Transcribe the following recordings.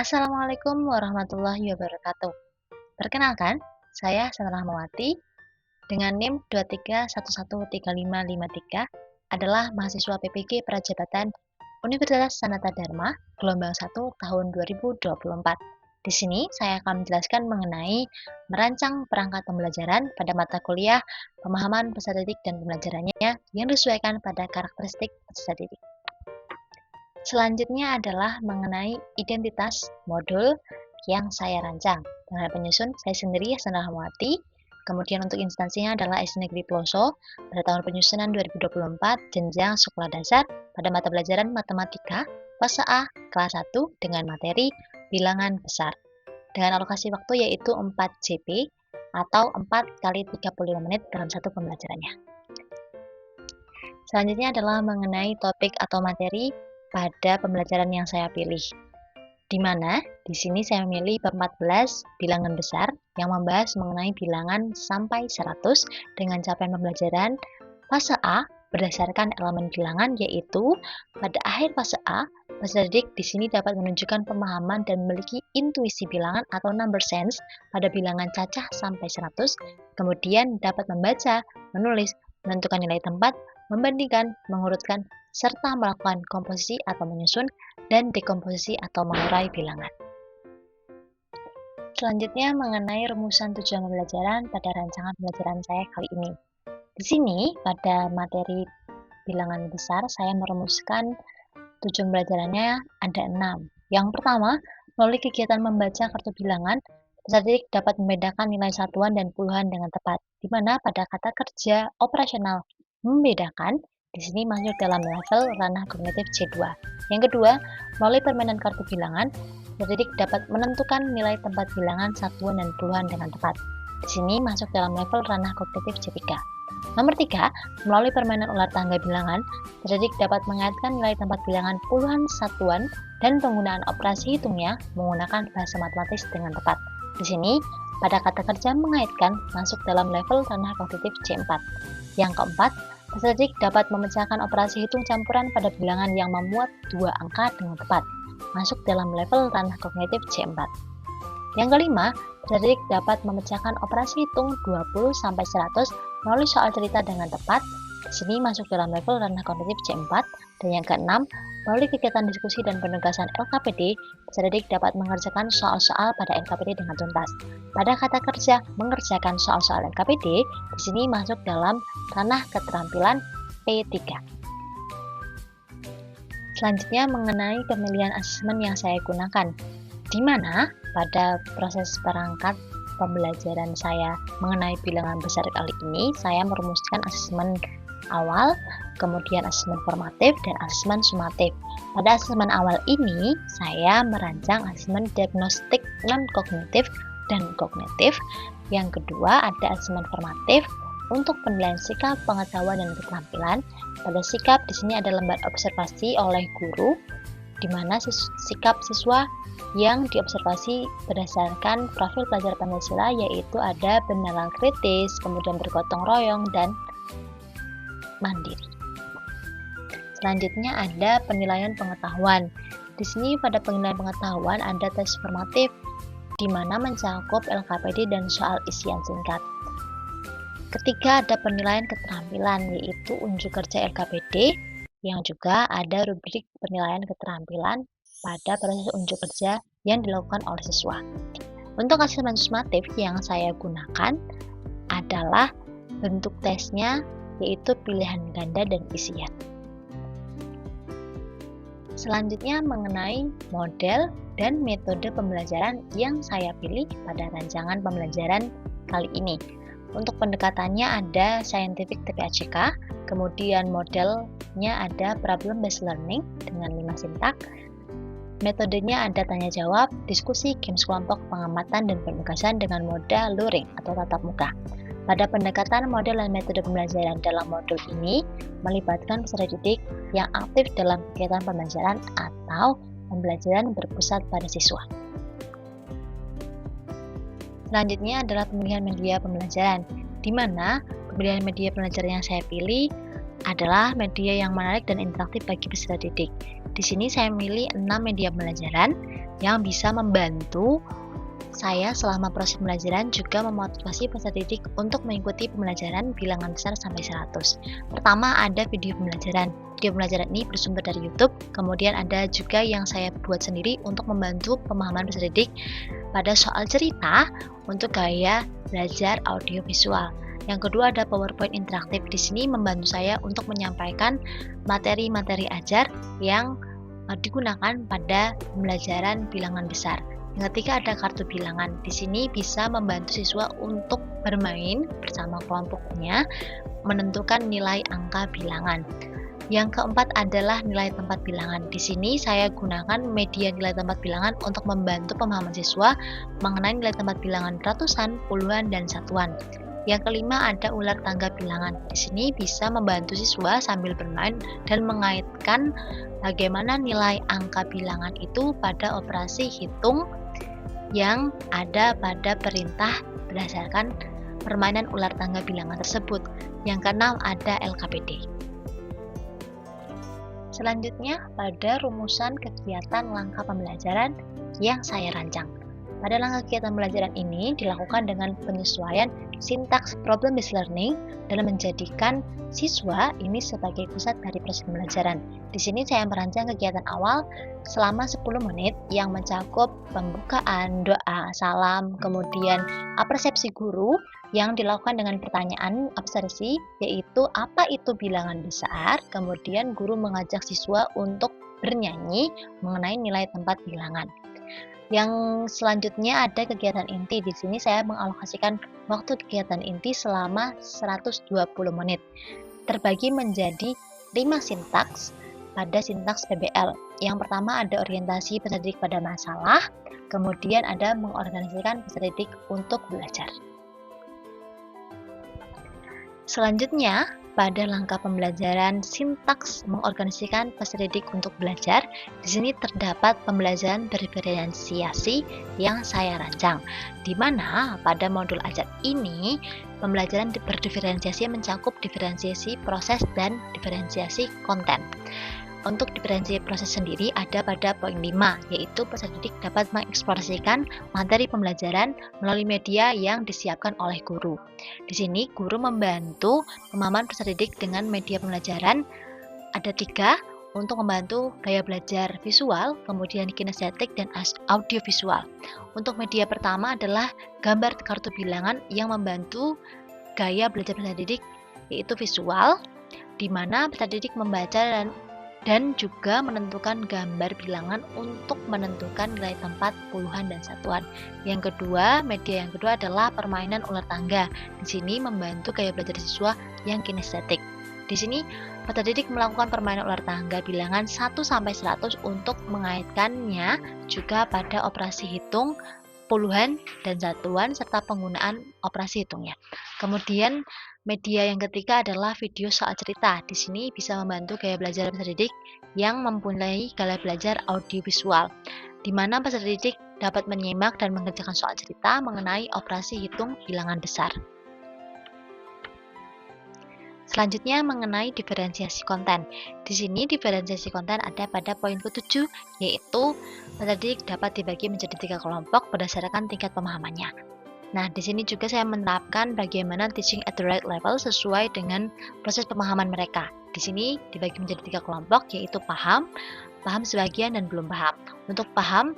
Assalamualaikum warahmatullahi wabarakatuh. Perkenalkan, saya Sandra Rahmawati dengan NIM 23113553 adalah mahasiswa PPG Prajabatan Universitas Sanata Dharma gelombang 1 tahun 2024. Di sini saya akan menjelaskan mengenai merancang perangkat pembelajaran pada mata kuliah pemahaman peserta didik dan pembelajarannya yang disesuaikan pada karakteristik peserta didik. Selanjutnya adalah mengenai identitas modul yang saya rancang. Dengan penyusun saya sendiri, Sandra Rahmawati. Kemudian untuk instansinya adalah SD Negeri Peloso pada tahun penyusunan 2024 jenjang sekolah dasar pada mata pelajaran matematika fase A kelas 1 dengan materi bilangan besar. Dengan alokasi waktu yaitu 4 JP atau 4 kali 35 menit dalam satu pembelajarannya. Selanjutnya adalah mengenai topik atau materi pada pembelajaran yang saya pilih. Di mana di sini saya memilih bab 14 bilangan besar yang membahas mengenai bilangan sampai 100 dengan capaian pembelajaran fase A berdasarkan elemen bilangan, yaitu pada akhir fase A, peserta didik di sini dapat menunjukkan pemahaman dan memiliki intuisi bilangan atau number sense pada bilangan cacah sampai 100, kemudian dapat membaca, menulis, menentukan nilai tempat, membandingkan, mengurutkan, serta melakukan komposisi atau menyusun dan dekomposisi atau mengurai bilangan. Selanjutnya mengenai rumusan tujuan pembelajaran pada rancangan pembelajaran saya kali ini. Di sini pada materi bilangan besar saya merumuskan tujuan pembelajarannya ada 6. Yang pertama, melalui kegiatan membaca kartu bilangan, peserta didik dapat membedakan nilai satuan dan puluhan dengan tepat, di mana pada kata kerja operasional membedakan di sini masuk dalam level ranah kognitif C2. Yang kedua, melalui permainan kartu bilangan, peserta didik dapat menentukan nilai tempat bilangan satuan dan puluhan dengan tepat. Di sini masuk dalam level ranah kognitif C3. Nomor 3, melalui permainan ular tangga bilangan, peserta didik dapat mengaitkan nilai tempat bilangan puluhan satuan dan penggunaan operasi hitungnya menggunakan bahasa matematis dengan tepat. Di sini, pada kata kerja mengaitkan masuk dalam level ranah kognitif C4. Yang keempat, peserta didik dapat memecahkan operasi hitung campuran pada bilangan yang memuat dua angka dengan tepat, masuk dalam level ranah kognitif C4. Yang kelima, peserta didik dapat memecahkan operasi hitung 20-100 melalui soal cerita dengan tepat, di sini masuk dalam level ranah kognitif C4. Dan yang keenam, melalui kegiatan diskusi dan penugasan LKPD, peserta didik dapat mengerjakan soal-soal pada LKPD dengan tuntas. Pada kata kerja mengerjakan soal-soal LKPD, di sini masuk dalam ranah keterampilan P3. Selanjutnya mengenai pemilihan asesmen yang saya gunakan, di mana pada proses perangkat pembelajaran saya mengenai bilangan besar kali ini, saya merumuskan asesmen awal, kemudian asesmen formatif, dan asesmen sumatif. Pada asesmen awal ini, saya merancang asesmen diagnostik non-kognitif dan kognitif. Yang kedua, ada asesmen formatif untuk penilaian sikap, pengetahuan, dan keterampilan. Pada sikap, di sini ada lembar observasi oleh guru, di mana sikap siswa yang diobservasi berdasarkan profil pelajar Pancasila, yaitu ada bernalar kritis, kemudian bergotong royong, dan mandiri. Selanjutnya ada penilaian pengetahuan. Di sini pada penilaian pengetahuan ada tes formatif, di mana mencakup LKPD dan soal isian singkat. Ketiga ada penilaian keterampilan, yaitu unjuk kerja LKPD, yang juga ada rubrik penilaian keterampilan pada proses unjuk kerja yang dilakukan oleh siswa. Untuk asesmen sumatif yang saya gunakan adalah bentuk tesnya, yaitu pilihan ganda dan isian. Selanjutnya mengenai model dan metode pembelajaran yang saya pilih pada rancangan pembelajaran kali ini. Untuk pendekatannya ada scientific TPACK, kemudian modelnya ada problem based learning dengan 5 sintak. Metodenya ada tanya jawab, diskusi, games kelompok, pengamatan, dan penugasan dengan mode luring atau tatap muka. Pada pendekatan model dan metode pembelajaran dalam modul ini melibatkan peserta didik yang aktif dalam kegiatan pembelajaran atau pembelajaran berpusat pada siswa. Selanjutnya adalah pemilihan media pembelajaran, di mana pemilihan media pembelajaran yang saya pilih adalah media yang menarik dan interaktif bagi peserta didik. Di sini saya memilih 6 media pembelajaran yang bisa membantu saya selama proses pembelajaran, juga memotivasi peserta didik untuk mengikuti pembelajaran bilangan besar sampai 100. Pertama, ada video pembelajaran. Video pembelajaran ini bersumber dari YouTube, kemudian ada juga yang saya buat sendiri untuk membantu pemahaman peserta didik pada soal cerita untuk gaya belajar audiovisual. Yang kedua ada PowerPoint interaktif. Di sini membantu saya untuk menyampaikan materi-materi ajar yang digunakan pada pembelajaran bilangan besar. Yang ketiga ada kartu bilangan. Di sini bisa membantu siswa untuk bermain bersama kelompoknya menentukan nilai angka bilangan. Yang keempat adalah nilai tempat bilangan. Di sini saya gunakan media nilai tempat bilangan untuk membantu pemahaman siswa mengenai nilai tempat bilangan ratusan, puluhan, dan satuan. Yang kelima ada ular tangga bilangan. Di sini bisa membantu siswa sambil bermain dan mengaitkan bagaimana nilai angka bilangan itu pada operasi hitung yang ada pada perintah berdasarkan permainan ular tangga bilangan tersebut. Yang keenam ada LKPD. Selanjutnya pada rumusan kegiatan langkah pembelajaran yang saya rancang. Pada langkah kegiatan pembelajaran ini dilakukan dengan penyesuaian sintaks problem-based learning dalam menjadikan siswa ini sebagai pusat dari proses pembelajaran. Di sini saya merancang kegiatan awal selama 10 menit yang mencakup pembukaan, doa, salam, kemudian persepsi guru yang dilakukan dengan pertanyaan observasi, yaitu apa itu bilangan besar, kemudian guru mengajak siswa untuk bernyanyi mengenai nilai tempat bilangan. Yang selanjutnya ada kegiatan inti. Di sini saya mengalokasikan waktu kegiatan inti selama 120 menit. Terbagi menjadi 5 sintaks pada sintaks PBL. Yang pertama ada orientasi peserta didik pada masalah, kemudian ada mengorganisasikan peserta didik untuk belajar. Selanjutnya, pada langkah pembelajaran sintaks mengorganisasikan peserta didik untuk belajar, di sini terdapat pembelajaran berdiferensiasi yang saya rancang, di mana pada modul ajar ini pembelajaran berdiferensiasi mencakup diferensiasi proses dan diferensiasi konten. Untuk diferensiasi proses sendiri ada pada poin 5, yaitu peserta didik dapat mengeksplorasikan materi pembelajaran melalui media yang disiapkan oleh guru. Di sini guru membantu pemahaman peserta didik dengan media pembelajaran. Ada 3 untuk membantu gaya belajar visual, kemudian kinestetik, dan audiovisual. Untuk media pertama adalah gambar kartu bilangan yang membantu gaya belajar peserta didik, yaitu visual, di mana peserta didik membaca dan juga menentukan gambar bilangan untuk menentukan nilai tempat puluhan dan satuan. Yang kedua, media yang kedua adalah permainan ular tangga. Di sini membantu gaya belajar siswa yang kinestetik. Di sini peserta didik melakukan permainan ular tangga bilangan 1 sampai 100 untuk mengaitkannya juga pada operasi hitung, puluhan, dan satuan serta penggunaan operasi hitungnya. Kemudian media yang ketiga adalah video soal cerita. Di sini bisa membantu gaya belajar peserta didik yang mempunyai gaya belajar audiovisual, di mana peserta didik dapat menyimak dan mengerjakan soal cerita mengenai operasi hitung bilangan besar. Selanjutnya mengenai diferensiasi konten. Di sini diferensiasi konten ada pada poin ke-7, yaitu peserta didik dapat dibagi menjadi 3 kelompok berdasarkan tingkat pemahamannya. Nah, di sini juga saya menerapkan bagaimana teaching at the right level sesuai dengan proses pemahaman mereka. Di sini dibagi menjadi 3 kelompok, yaitu paham, paham sebagian, dan belum paham. Untuk paham,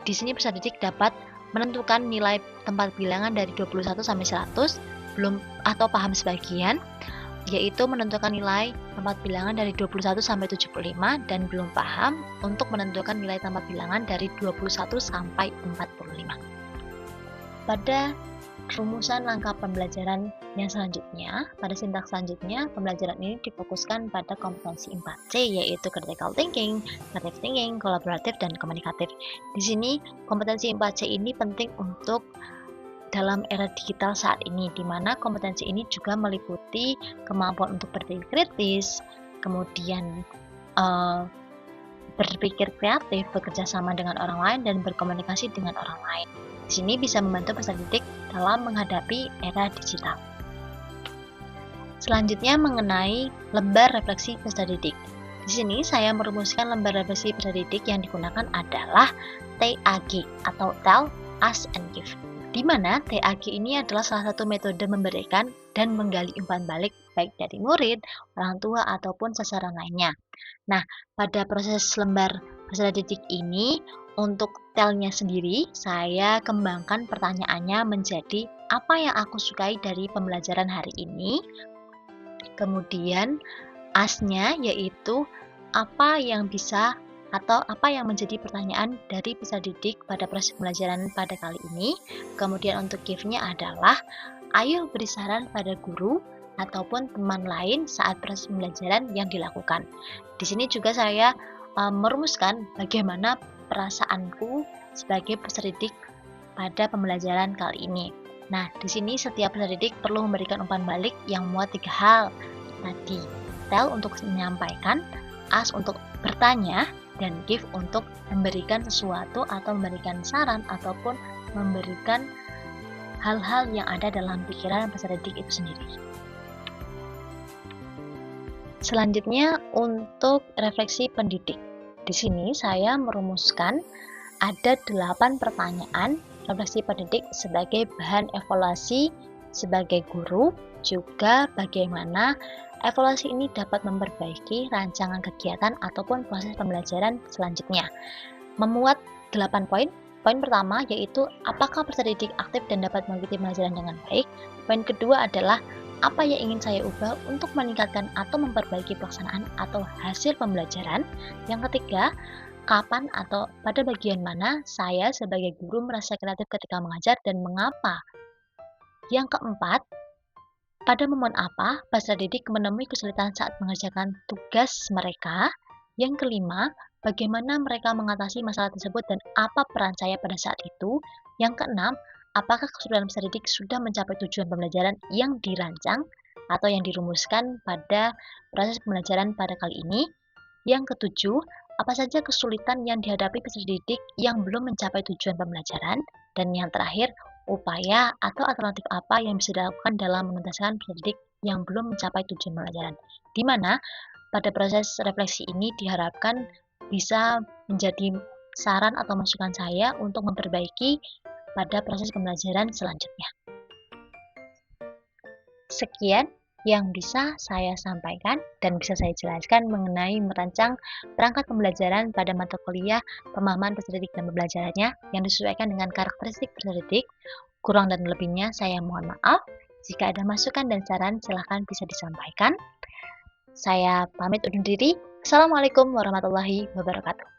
di sini peserta didik dapat menentukan nilai tempat bilangan dari 21 sampai 100, belum atau paham sebagian, yaitu menentukan nilai tempat bilangan dari 21 sampai 75, dan belum paham untuk menentukan nilai tempat bilangan dari 21 sampai 45. Pada rumusan langkah pembelajaran yang selanjutnya, pada sintaks selanjutnya, pembelajaran ini difokuskan pada kompetensi 4C, yaitu critical thinking, creative thinking, kolaboratif, dan komunikatif. Di sini, kompetensi 4C ini penting untuk dalam era digital saat ini, di mana kompetensi ini juga meliputi kemampuan untuk berpikir kritis, kemudian berpikir kreatif, bekerja sama dengan orang lain, dan berkomunikasi dengan orang lain. Di sini bisa membantu peserta didik dalam menghadapi era digital. Selanjutnya mengenai lembar refleksi peserta didik. Di sini saya merumuskan lembar refleksi peserta didik yang digunakan adalah TAG atau Tell, Ask, and Give. Di mana TAG ini adalah salah satu metode memberikan dan menggali umpan balik baik dari murid, orang tua, ataupun sasaran lainnya. Nah, pada proses lembar peserta didik ini, untuk Tell-nya sendiri, saya kembangkan pertanyaannya menjadi apa yang aku sukai dari pembelajaran hari ini. Kemudian As-nya yaitu apa yang bisa atau apa yang menjadi pertanyaan dari peserta didik pada proses pembelajaran pada kali ini. Kemudian untuk give-nya adalah ayo beri saran pada guru ataupun teman lain saat proses pembelajaran yang dilakukan. Di sini juga saya merumuskan bagaimana perasaanku sebagai peserta didik pada pembelajaran kali ini. Nah, di sini setiap peserta didik perlu memberikan umpan balik yang memuat 3 hal. Tadi, Tell untuk menyampaikan, Ask untuk bertanya, dan Give untuk memberikan sesuatu atau memberikan saran ataupun memberikan hal-hal yang ada dalam pikiran peserta didik itu sendiri. Selanjutnya untuk refleksi pendidik. Di sini saya merumuskan ada 8 pertanyaan refleksi pendidik sebagai bahan evaluasi sebagai guru, juga bagaimana evaluasi ini dapat memperbaiki rancangan kegiatan ataupun proses pembelajaran selanjutnya. Memuat 8 poin. Poin pertama yaitu apakah peserta didik aktif dan dapat mengikuti pembelajaran dengan baik. Poin kedua adalah apa yang ingin saya ubah untuk meningkatkan atau memperbaiki pelaksanaan atau hasil pembelajaran. Yang ketiga, kapan atau pada bagian mana saya sebagai guru merasa kreatif ketika mengajar dan mengapa. Yang keempat, pada momen apa peserta didik menemui kesulitan saat mengerjakan tugas mereka. Yang kelima, bagaimana mereka mengatasi masalah tersebut dan apa peran saya pada saat itu. Yang keenam, apakah keseluruhan peserta didik sudah mencapai tujuan pembelajaran yang dirancang atau yang dirumuskan pada proses pembelajaran pada kali ini. Yang ketujuh, apa saja kesulitan yang dihadapi peserta didik yang belum mencapai tujuan pembelajaran. Dan yang terakhir, upaya atau alternatif apa yang bisa dilakukan dalam menuntaskan peserta didik yang belum mencapai tujuan pembelajaran. Di mana pada proses refleksi ini diharapkan bisa menjadi saran atau masukan saya untuk memperbaiki pada proses pembelajaran selanjutnya. Sekian yang bisa saya sampaikan dan bisa saya jelaskan mengenai merancang perangkat pembelajaran pada mata kuliah pemahaman peserta didik dan pembelajarannya yang disesuaikan dengan karakteristik peserta didik. Kurang dan lebihnya saya mohon maaf. Jika ada masukan dan saran silahkan bisa disampaikan. Saya pamit undur diri. Assalamualaikum warahmatullahi wabarakatuh.